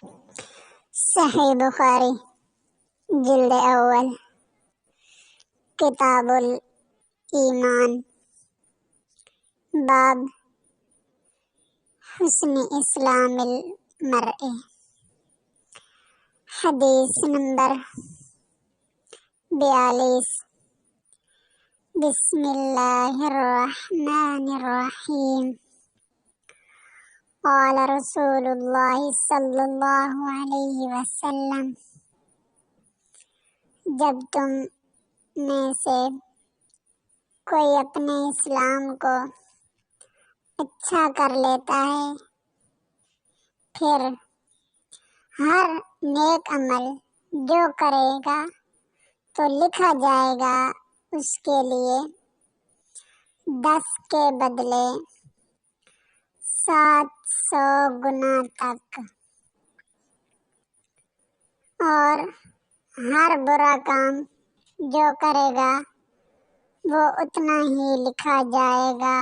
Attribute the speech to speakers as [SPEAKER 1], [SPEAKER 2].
[SPEAKER 1] صحیح بخاری جلد اول کتاب الایمان باب حسن اسلام المرء حدیث نمبر 42 بسم اللہ الرحمن الرحیم قال رسول اللہ صلی اللہ علیہ وسلم جب تم میں سے کوئی اپنے اسلام کو اچھا کر لیتا ہے پھر ہر نیک عمل جو کرے گا تو لکھا جائے گا اس کے لیے 10 کے بدلے 700 گنا تک، اور ہر برا کام جو کرے گا وہ اتنا ہی لکھا جائے گا۔